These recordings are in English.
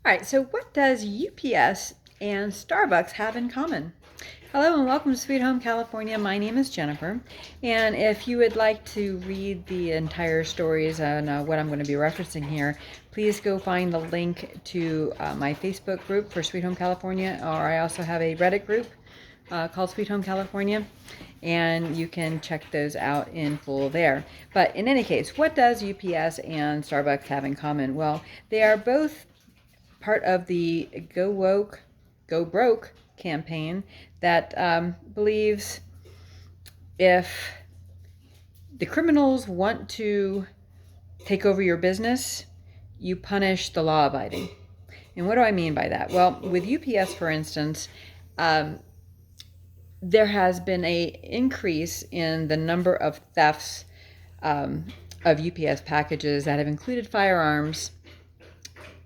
All right, so what does UPS and Starbucks have in common? Hello and welcome to Sweet Home California. My name is Jennifer, and if you would like to read the entire stories on what I'm going to be referencing here, please go find the link to my Facebook group for Sweet Home California, or I also have a Reddit group called Sweet Home California, and you can check those out in full there. But in any case, what does UPS and Starbucks have in common? Well, they are both part of the Go Woke, Go Broke campaign that believes if the criminals want to take over your business, you punish the law abiding. And what do I mean by that? Well, with UPS, for instance, um, there has been a increase in the number of thefts um, of UPS packages that have included firearms,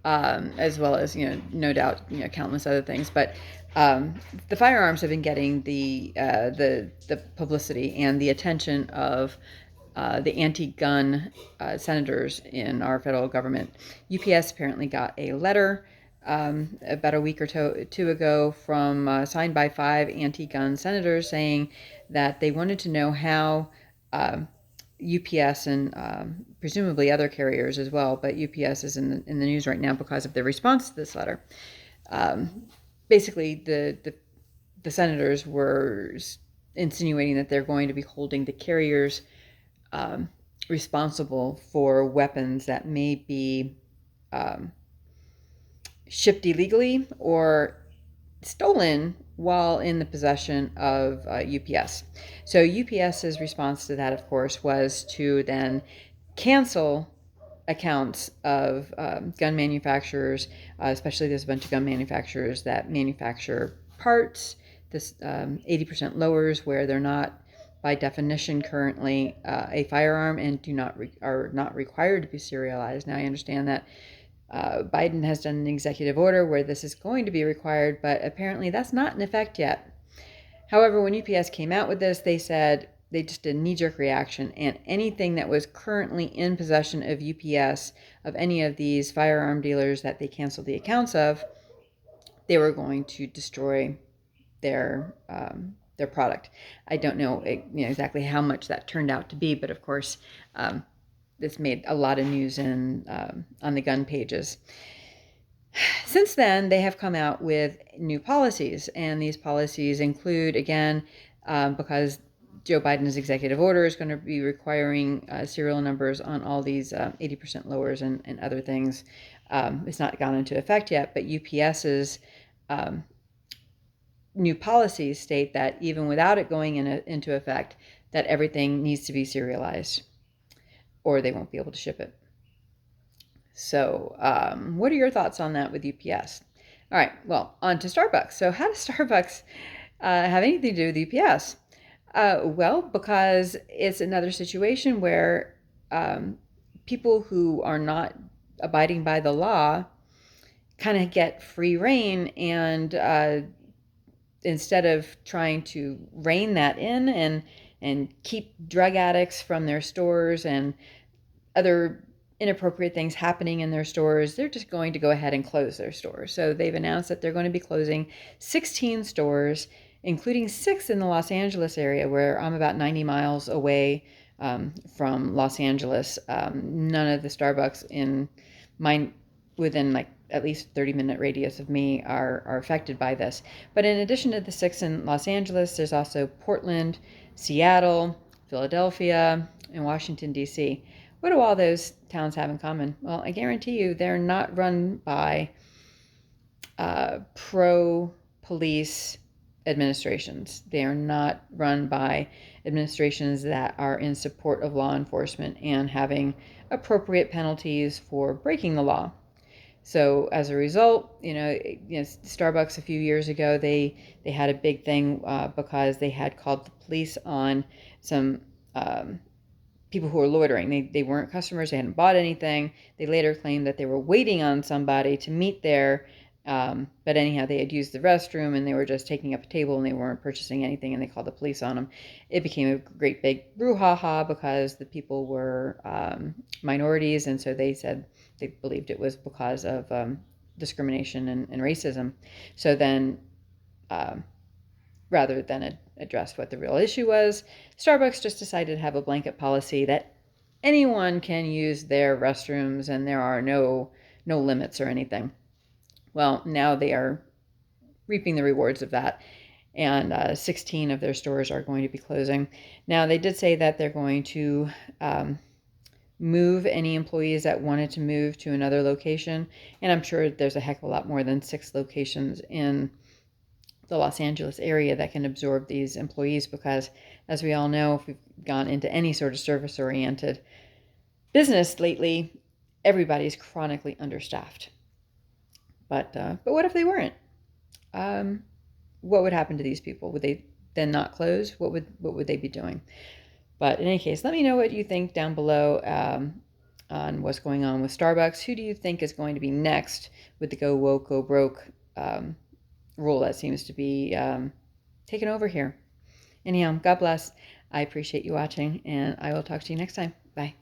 as well as no doubt, countless other things. But the firearms have been getting the publicity and the attention of the anti-gun senators in our federal government. UPS apparently got a letter about a week or two ago from signed by 5 anti-gun senators saying that they wanted to know how UPS and presumably other carriers as well, but UPS is in the news right now because of their response to this letter. Basically, the senators were insinuating that they're going to be holding the carriers responsible for weapons that may be shipped illegally or stolen while in the possession of UPS. So UPS's response to that, of course, was to then cancel accounts of gun manufacturers, especially there's a bunch of gun manufacturers that manufacture parts, this 80% lowers where they're not by definition currently a firearm and are not required to be serialized. Now I understand that Biden has done an executive order where this is going to be required, but apparently that's not in effect yet. However, when UPS came out with this, they said they just did a knee-jerk reaction, and anything that was currently in possession of UPS, of any of these firearm dealers that they canceled the accounts of, they were going to destroy their product. I don't know, exactly how much that turned out to be, but of course, this made a lot of news on the gun pages. Since then, they have come out with new policies, and these policies include, again, because Joe Biden's executive order is going to be requiring serial numbers on all these 80% lowers and other things. It's not gone into effect yet, but UPS's new policies state that even without it going into effect, that everything needs to be serialized or they won't be able to ship it. So what are your thoughts on that with UPS? All right, well, on to Starbucks. So how does Starbucks have anything to do with UPS? Well, because it's another situation where people who are not abiding by the law kind of get free reign, and instead of trying to rein that in and keep drug addicts from their stores and other inappropriate things happening in their stores, they're just going to go ahead and close their stores. So they've announced that they're going to be closing 16 stores, including 6 in the Los Angeles area, where I'm about 90 miles away from Los Angeles. None of the Starbucks in mine within like at least 30-minute radius of me are affected by this. But in addition to the 6 in Los Angeles, there's also Portland, Seattle, Philadelphia, and Washington, D.C. What do all those towns have in common? Well, I guarantee you they're not run by pro-police administrations. They are not run by administrations that are in support of law enforcement and having appropriate penalties for breaking the law. So as a result, Starbucks a few years ago, they had a big thing because they had called the police on some people who were loitering. They weren't customers. They hadn't bought anything. They later claimed that they were waiting on somebody to meet there. But anyhow, they had used the restroom and they were just taking up a table and they weren't purchasing anything, and they called the police on them. It became a great big brouhaha because the people were minorities, and so they said they believed it was because of discrimination and racism. So then, rather than address what the real issue was, Starbucks just decided to have a blanket policy that anyone can use their restrooms and there are no limits or anything. Well, now they are reaping the rewards of that, and 16 of their stores are going to be closing. Now, they did say that they're going to move any employees that wanted to move to another location, and I'm sure there's a heck of a lot more than 6 locations in the Los Angeles area that can absorb these employees, because as we all know, if we've gone into any sort of service-oriented business lately, everybody's chronically understaffed. But what if they weren't? What would happen to these people? Would they then not close? What would they be doing? But in any case, let me know what you think down below on what's going on with Starbucks. Who do you think is going to be next with the go woke, go broke rule that seems to be taken over here? Anyhow, God bless. I appreciate you watching, and I will talk to you next time. Bye.